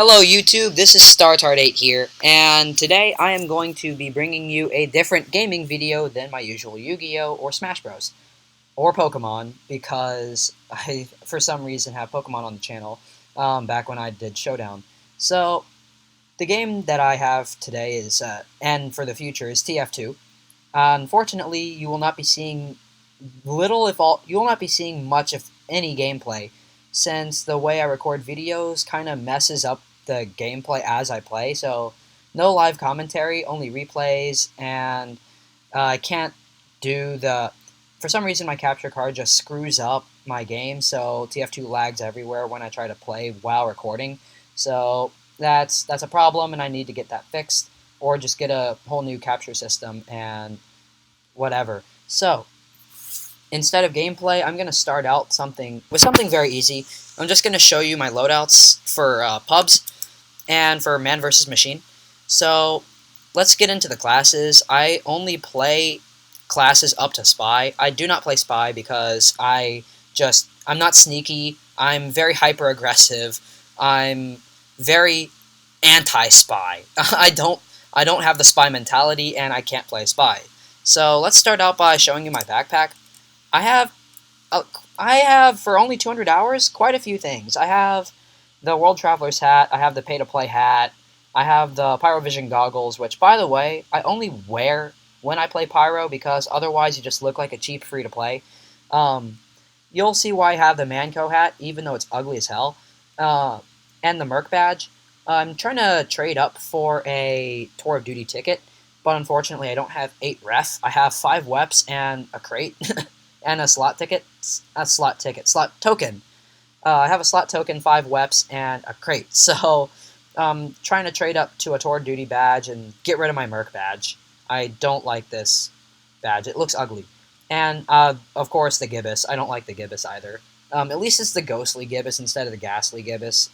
Hello YouTube, this is StarTard 8 here, and today I am going to be bringing you a different gaming video than my usual Yu-Gi-Oh! Or Smash Bros. Or Pokemon, because I, for some reason, have Pokemon on the channel back when I did Showdown. So, the game that I have today is, and for the future, is TF2. Unfortunately, you will not be seeing little, if all, you will not be seeing much of any gameplay, since the way I record videos kind of messes up the gameplay as I play. So, no live commentary, only replays, and I can't do the. For some reason, my capture card just screws up my game, so TF2 lags everywhere when I try to play while recording. So that's a problem, and I need to get that fixed, or just get a whole new capture system and whatever. So, instead of gameplay, I'm going to start out with something very easy. I'm just going to show you my loadouts for pubs and for man versus machine. So, let's get into the classes. I only play classes up to Spy. I do not play Spy because I'm not sneaky. I'm very hyper aggressive. I'm very anti-Spy. I don't have the Spy mentality, and I can't play Spy. So let's start out by showing you my backpack. I have, I have for only 200 hours quite a few things. I have the World Traveler's hat. I have the pay-to-play hat. I have the Pyrovision goggles, which, by the way, I only wear when I play Pyro because otherwise you just look like a cheap free-to-play. You'll see why I have the Manco hat, even though it's ugly as hell, and the Merc badge. I'm trying to trade up for a Tour of Duty ticket, but unfortunately I don't have 8 ref. I have 5 weps and a crate, and a slot token. I have a slot token, 5 weps, and a crate. So, trying to trade up to a Tour of Duty badge and get rid of my Merc badge. I don't like this badge. It looks ugly. And, of course, the Gibbous. I don't like the Gibbous either. At least it's the ghostly Gibbous instead of the ghastly Gibbous.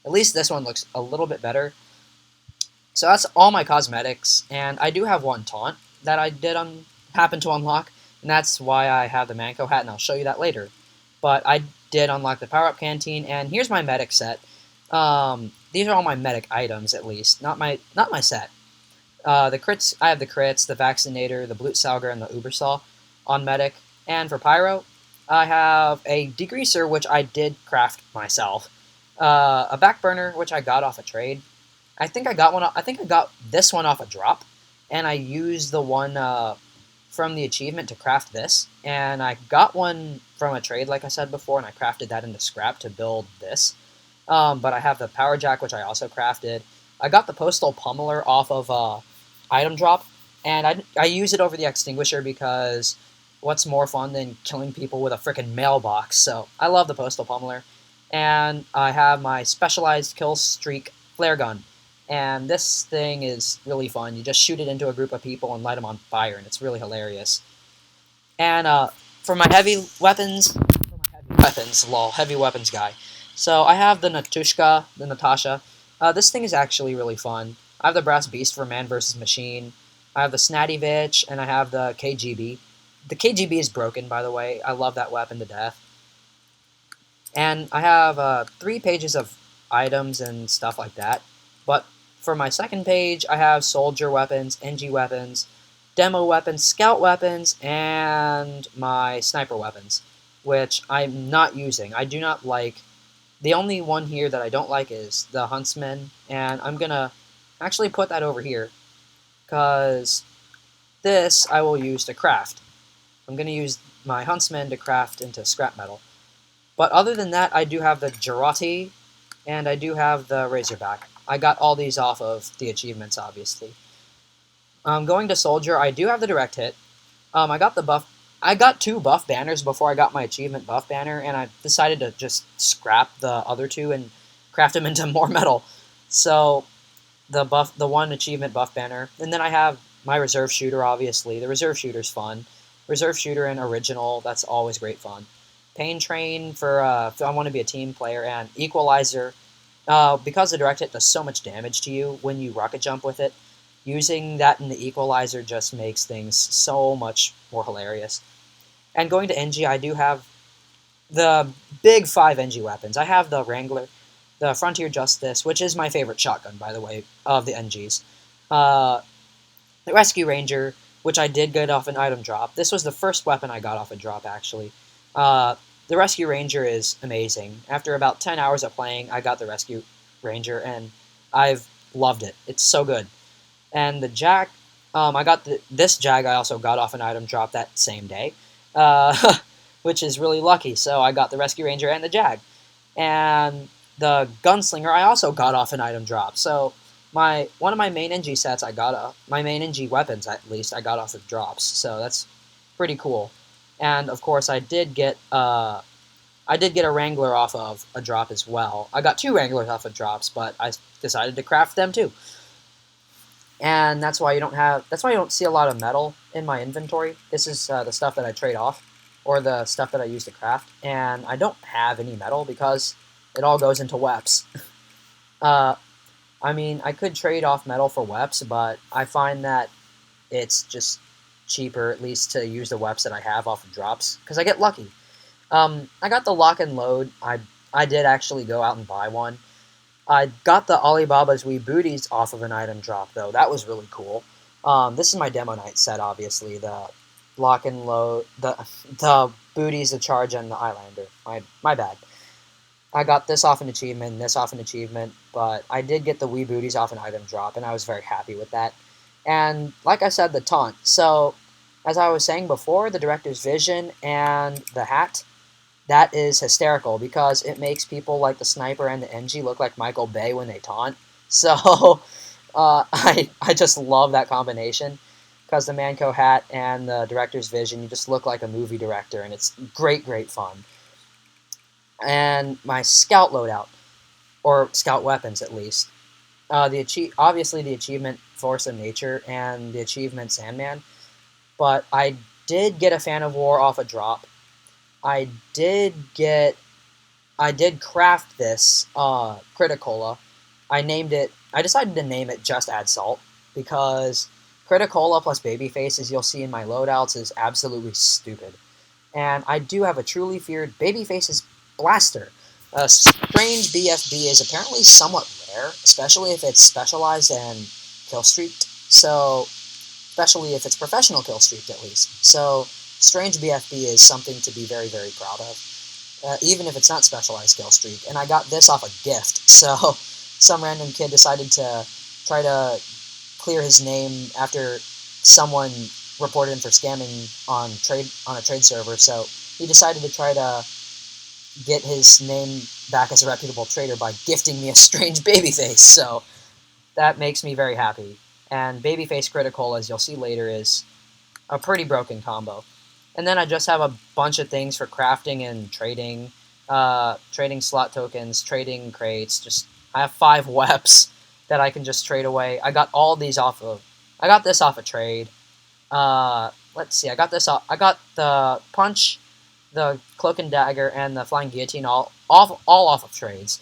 At least this one looks a little bit better. So that's all my cosmetics, and I do have one taunt that I did happen to unlock, and that's why I have the Manco hat, and I'll show you that later. But I did unlock the power-up canteen, and here's my medic set. These are all my medic items, at least, not my set. The crits, I have the crits, the Vaccinator, the Blutsauger, and the Ubersaw on medic. And for pyro, I have a degreaser, which I did craft myself. A backburner, which I got off a trade. I think I got this one off a drop, and I used the one from the achievement to craft this. And I got one from a trade, like I said before, and I crafted that into scrap to build this. But I have the power jack, which I also crafted. I got the postal pummeler off of item drop, and I use it over the extinguisher because what's more fun than killing people with a frickin' mailbox? So I love the postal pummeler. And I have my specialized kill streak flare gun. And this thing is really fun. You just shoot it into a group of people and light them on fire, and it's really hilarious. And for my heavy weapons, lol, heavy weapons guy. So I have the Natasha. This thing is actually really fun. I have the Brass Beast for Man vs. Machine. I have the Snatty Bitch, and I have the KGB. The KGB is broken, by the way. I love that weapon to death. And I have 3 pages of items and stuff like that. But for my second page, I have soldier weapons, NG weapons, demo weapons, scout weapons, and my sniper weapons, which I'm not using. I do not like. The only one here that I don't like is the Huntsman, and I'm going to actually put that over here, because this I will use to craft. I'm going to use my Huntsman to craft into scrap metal. But other than that, I do have the Jarate, and I do have the Razorback. I got all these off of the achievements, obviously. Going to Soldier, I do have the direct hit. I got the buff. I got 2 buff banners before I got my achievement buff banner, and I decided to just scrap the other 2 and craft them into more metal. So the one achievement buff banner, and then I have my reserve shooter. Obviously, the reserve shooter's fun. Reserve shooter and original, that's always great fun. Pain Train for if I want to be a team player, and Equalizer, because the direct hit does so much damage to you when you rocket jump with it. Using that in the Equalizer just makes things so much more hilarious. And going to NG, I do have the big 5 NG weapons. I have the Wrangler, the Frontier Justice, which is my favorite shotgun, by the way, of the NGs. Uh, the Rescue Ranger, which I did get off an item drop. This was the first weapon I got off a drop, actually. Uh, the Rescue Ranger is amazing. After about 10 hours of playing, I got the Rescue Ranger, and I've loved it. It's so good. And the Jag, I got this Jag I also got off an item drop that same day, which is really lucky. So I got the Rescue Ranger and the Jag. And the Gunslinger I also got off an item drop. So one of my main NG sets my main NG weapons at least I got off of drops. So that's pretty cool. And of course I did get a Wrangler off of a drop as well. I got 2 Wranglers off of drops, but I decided to craft them too. And that's why you don't see a lot of metal in my inventory. This is the stuff that I trade off, or the stuff that I use to craft. And I don't have any metal because it all goes into weps. I mean, I could trade off metal for weps, but I find that it's just cheaper, at least, to use the weps that I have off of drops, because I get lucky. I got the Lock and Load. I did actually go out and buy one. I got the Alibaba's Wee Booties off of an item drop, though. That was really cool. This is my demo night set, obviously. The Lock and Load, the Booties, the Charge, and the Eyelander. My bad. I got this off an achievement, and this off an achievement, but I did get the Wee Booties off an item drop, and I was very happy with that. And like I said, the taunt. So, as I was saying before, the director's vision and the hat, that is hysterical because it makes people like the sniper and the NG look like Michael Bay when they taunt. So I just love that combination because the Manco hat and the director's vision, you just look like a movie director, and it's great, great fun. And my scout loadout, or scout weapons at least, obviously the achievement Force of Nature and the achievement Sandman, but I did get a Fan of War off a drop. I did craft this Criticola. I decided to name it Just Add Salt because Criticola plus Babyface, as you'll see in my loadouts, is absolutely stupid. And I do have a truly feared Babyface's Blaster. A strange BFB is apparently somewhat rare, especially if it's specialized and killstreaked. So, especially if it's professional killstreaked at least. So, strange BFB is something to be very, very proud of, even if it's not specialized killstreak. And I got this off a gift, so some random kid decided to try to clear his name after someone reported him for scamming on a trade server. So he decided to try to get his name back as a reputable trader by gifting me a strange Babyface. So that makes me very happy. And Babyface Critical, as you'll see later, is a pretty broken combo. And then I just have a bunch of things for crafting and trading, trading slot tokens, trading crates. I have 5 weps that I can just trade away. I got this off a trade. Let's see, I got the Punch, the Cloak and Dagger, and the Flying Guillotine all off of trades.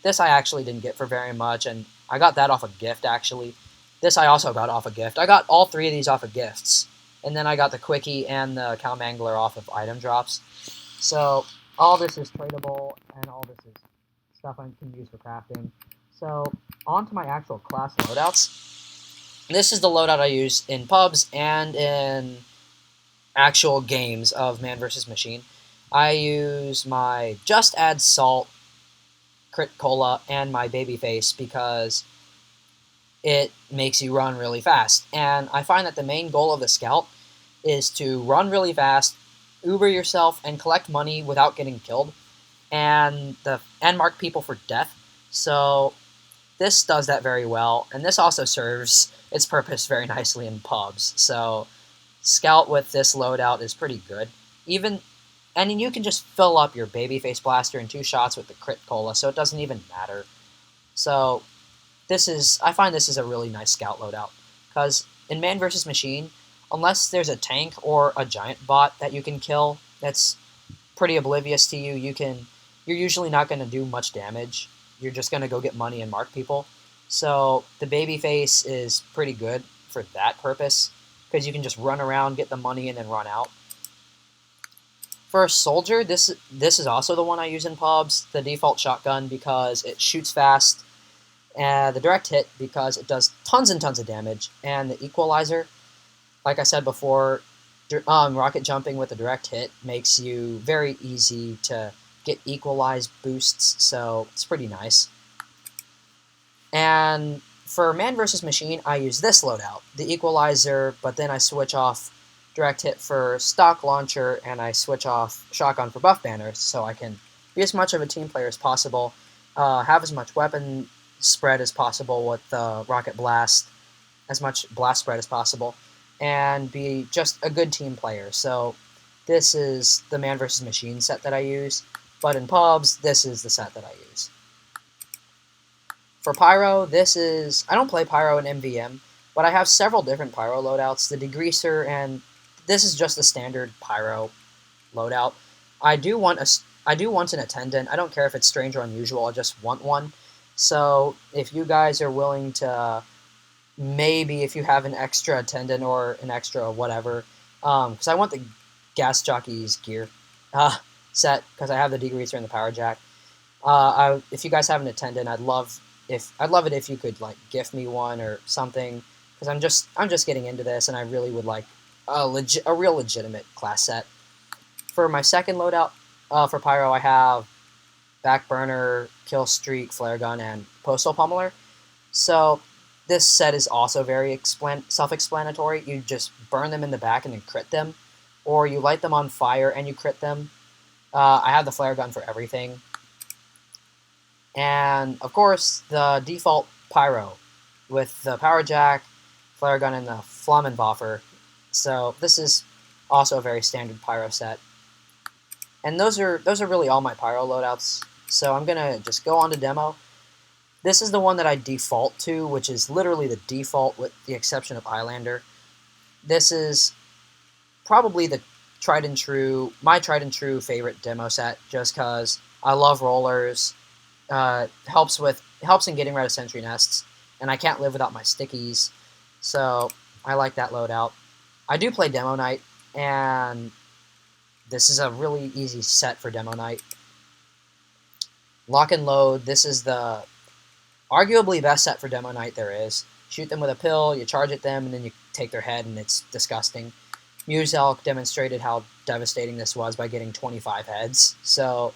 This I actually didn't get for very much, and I got that off a gift, actually. This I also got off a gift. I got all 3 of these off of gifts. And then I got the Quickie and the Calmangler off of item drops. So all this is tradable, and all this is stuff I can use for crafting. So on to my actual class loadouts. This is the loadout I use in pubs and in actual games of Man vs. Machine. I use my Just Add Salt, Crit Cola, and my Babyface because it makes you run really fast. And I find that the main goal of the scout is to run really fast, Uber yourself, and collect money without getting killed, and mark people for death. So this does that very well, and this also serves its purpose very nicely in pubs. So scout with this loadout is pretty good. And you can just fill up your Babyface Blaster in 2 shots with the Crit Cola, so it doesn't even matter. So I find this is a really nice scout loadout, because in Man vs. Machine, unless there's a tank or a giant bot that you can kill that's pretty oblivious to you, you're usually not going to do much damage. You're just going to go get money and mark people. So the Babyface is pretty good for that purpose, because you can just run around, get the money, and then run out. For a soldier, this is also the one I use in pubs, the default shotgun, because it shoots fast, and the direct hit because it does tons and tons of damage, and the equalizer, like I said before, rocket jumping with a direct hit makes you very easy to get equalized boosts, so it's pretty nice. And for man versus machine, I use this loadout, the equalizer, but then I switch off direct hit for stock launcher, and I switch off shotgun for buff banners, so I can be as much of a team player as possible, have as much weapon spread as possible with the rocket blast, as much blast spread as possible, and be just a good team player. So this is the man versus machine set that I use, but in pubs, this is the set that I use. For Pyro, I don't play Pyro in MVM, but I have several different Pyro loadouts, the Degreaser, and this is just the standard Pyro loadout. I do want an attendant. I don't care if it's strange or unusual, I just want one. So if you guys are willing to, maybe if you have an extra attendant or an extra whatever, because I want the gas jockey's gear set, because I have the degreaser and the power jack. If you guys have an attendant, I'd love it if you could like gift me one or something, because I'm just getting into this and I really would like a real legitimate class set. For my second loadout for Pyro, I have Backburner, Kill Streak, Flare Gun, and Postal Pummeler. So this set is also very self-explanatory. You just burn them in the back and then crit them, or you light them on fire and you crit them. I have the Flare Gun for everything. And, of course, the default Pyro with the Power Jack, Flare Gun, and the Flammenwaffe. So this is also a very standard Pyro set. And those are really all my Pyro loadouts. So I'm going to just go on to demo. This is the one that I default to, which is literally the default with the exception of Highlander. This is probably the my tried and true favorite demo set, just because I love rollers. Helps in getting rid of sentry nests, and I can't live without my stickies, so I like that loadout. I do play Demo Night, and this is a really easy set for Demo Night. Lock and Load, this is the arguably best set for Demo Night there is. Shoot them with a pill, you charge at them, and then you take their head, and it's disgusting. Muse Elk demonstrated how devastating this was by getting 25 heads, so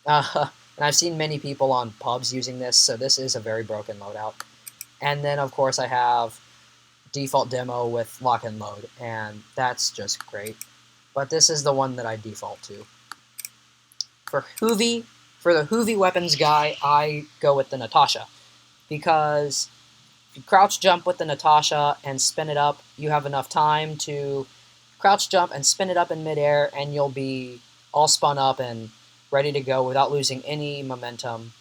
and I've seen many people on pubs using this, so this is a very broken loadout. And then, of course, I have default demo with Lock and Load, and that's just great. But this is the one that I default to. For the Hoovy weapons guy, I go with the Natasha, because if you crouch jump with the Natasha and spin it up, you have enough time to crouch jump and spin it up in midair, and you'll be all spun up and ready to go without losing any momentum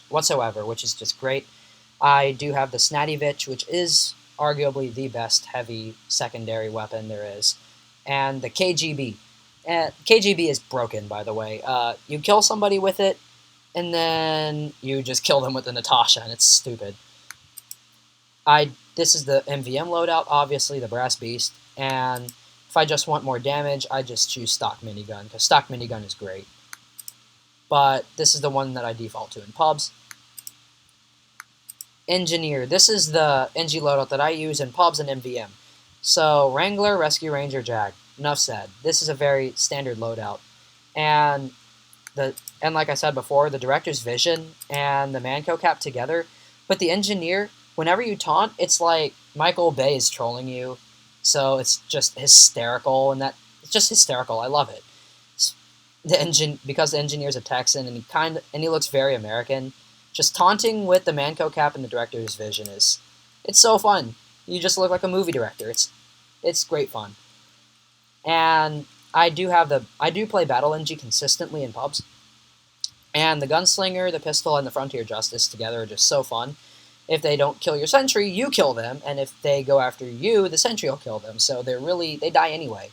whatsoever, which is just great. I do have the Snativich, which is arguably the best heavy secondary weapon there is, and the KGB. KGB is broken, by the way. You kill somebody with it, and then you just kill them with the Natasha, and it's stupid. This is the MVM loadout, obviously the Brass Beast, and if I just want more damage, I just choose stock minigun, because stock minigun is great. But this is the one that I default to in pubs. Engineer. This is the NG loadout that I use in pubs and MVM. So, Wrangler, Rescue Ranger, Jag. Enough said. This is a very standard loadout. And like I said before, the Director's Vision and the Manco Cap together. But the Engineer, whenever you taunt, it's like Michael Bay is trolling you. So it's just hysterical, and it's just hysterical. I love it. Because the Engineer's a Texan, and he looks very American. Just taunting with the Manco Cap and the Director's Vision it's so fun. You just look like a movie director. It's great fun. And I do play Battle NG consistently in pubs. And the Gunslinger, the Pistol, and the Frontier Justice together are just so fun. If they don't kill your sentry, you kill them, and if they go after you, the sentry will kill them. So they die anyway.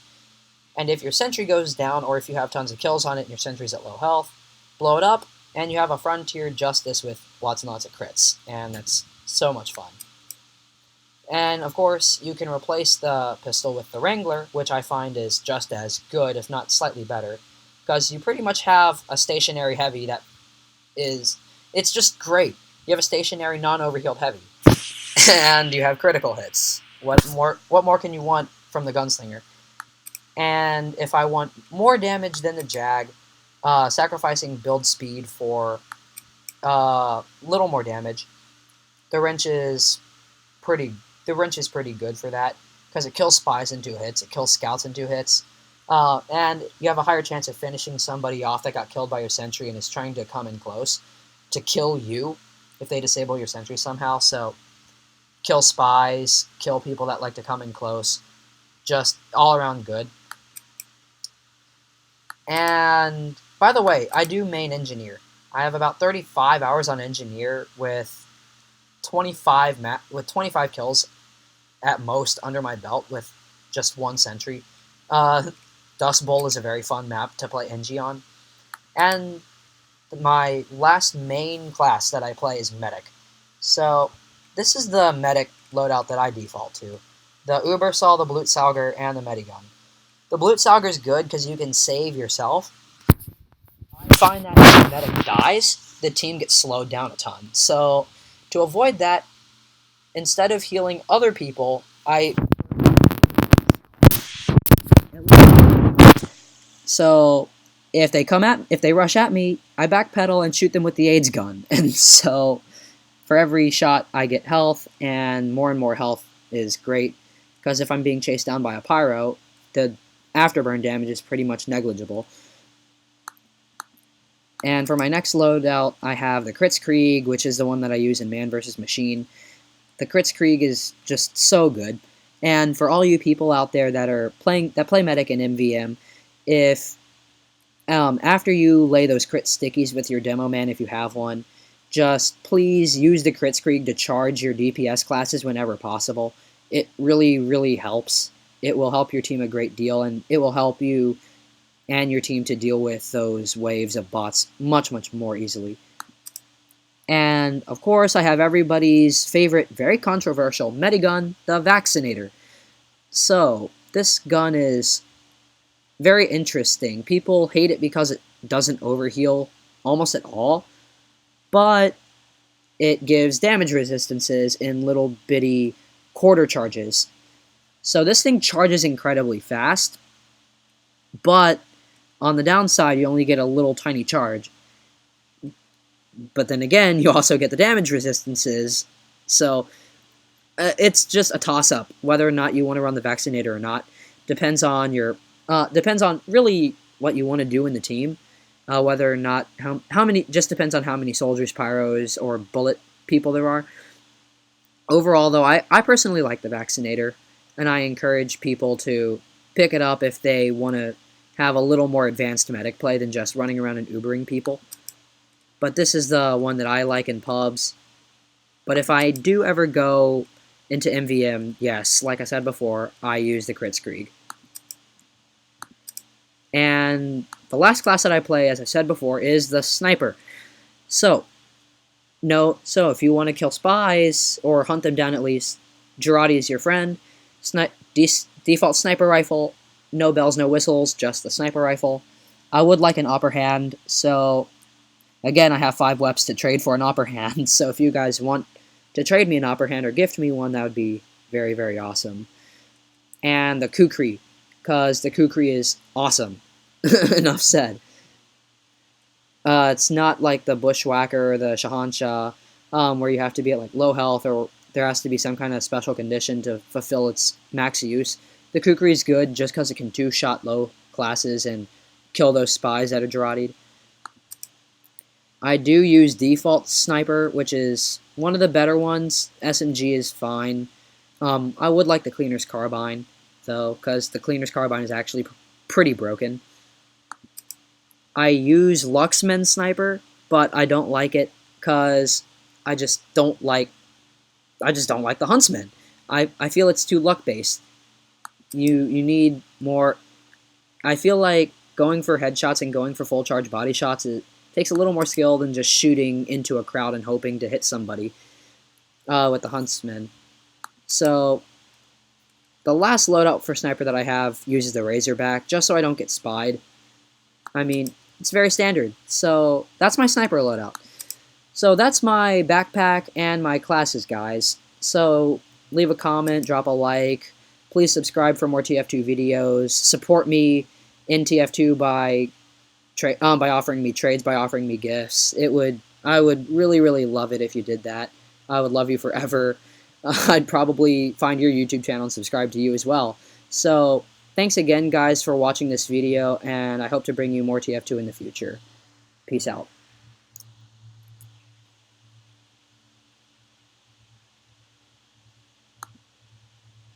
And if your sentry goes down, or if you have tons of kills on it and your sentry's at low health, blow it up, and you have a Frontier Justice with lots and lots of crits. And that's so much fun. And, of course, you can replace the pistol with the Wrangler, which I find is just as good, if not slightly better. because you pretty much have a stationary heavy that is, it's just great. You have a stationary non-overhealed heavy, and you have critical hits. What more can you want from the gunslinger? And if I want more damage than the Jag, sacrificing build speed for little more damage, the wrench is pretty good for that, because it kills spies in 2 hits, it kills scouts in 2 hits, and you have a higher chance of finishing somebody off that got killed by your sentry and is trying to come in close to kill you if they disable your sentry somehow. So kill spies, kill people that like to come in close, just all around good. And by the way, I do main engineer. I have about 35 hours on engineer with 25 kills at most under my belt with just 1 sentry. Dust Bowl is a very fun map to play Engie on. And my last main class that I play is Medic. So this is the Medic loadout that I default to. The Ubersol, the Blutsauger, and the Medigun. The Blutsauger is good because you can save yourself. I find that if the Medic dies, the team gets slowed down a ton. So to avoid that, instead of healing other people, So if they rush at me, I backpedal and shoot them with the AIDS gun. And so for every shot I get health, and more health is great, because if I'm being chased down by a pyro, the afterburn damage is pretty much negligible. And for my next loadout, I have the Kritzkrieg, which is the one that I use in Man vs. Machine. The Kritzkrieg is just so good. And for all you people out there that play Medic in MVM, if after you lay those crit stickies with your demo man, if you have one, just please use the Kritzkrieg to charge your DPS classes whenever possible. It really helps. It will help your team a great deal, and it will help you and your team to deal with those waves of bots much more easily. And of course, I have everybody's favorite, very controversial medigun, the Vaccinator. So this gun is very interesting. People hate it because it doesn't overheal almost at all, but it gives damage resistances in little bitty quarter charges. So this thing charges incredibly fast, but on the downside, you only get a little tiny charge. But then again, you also get the damage resistances, so it's just a toss-up whether or not you want to run the Vaccinator or not. Depends on really what you want to do in the team. Whether or not how many, just depends on how many soldiers, pyros, or bullet people there are. Overall, though, I personally like the Vaccinator, and I encourage people to pick it up if they want to have a little more advanced medic play than just running around and Ubering people. But this is the one that I like in pubs. But if I do ever go into MVM, yes, like I said before, I use the Kritzkrieg. And the last class that I play, as I said before, is the Sniper. So if you want to kill spies, or hunt them down at least, Girardi is your friend. Default sniper rifle, no bells, no whistles, just the sniper rifle. I would like an upper hand, so again, I have 5 weps to trade for an upper hand, so if you guys want to trade me an upper hand or gift me one, that would be very awesome. And the Kukri, because the Kukri is awesome. Enough said. It's not like the Bushwhacker or the Shahanshah, where you have to be at like low health, or there has to be some kind of special condition to fulfill its max use. The Kukri is good just because it can 2-shot low classes and kill those spies that are Girardi'd. I do use default sniper, which is one of the better ones. SMG is fine. I would like the Cleaner's Carbine, though, because the Cleaner's Carbine is actually pretty broken. I use Luxman Sniper, but I don't like it because I just don't like the Huntsman. I feel it's too luck-based. You need more. I feel like going for headshots and going for full charge body shots, it takes a little more skill than just shooting into a crowd and hoping to hit somebody with the Huntsman. So the last loadout for Sniper that I have uses the Razorback, just so I don't get spied. I mean, it's very standard. So that's my sniper loadout. So that's my backpack and my classes, guys. So leave a comment, drop a like. Please subscribe for more TF2 videos. Support me in TF2 by offering me trades, by offering me gifts. I would really, really love it if you did that. I would love you forever. I'd probably find your YouTube channel and subscribe to you as well. So thanks again, guys, for watching this video, and I hope to bring you more TF2 in the future. Peace out.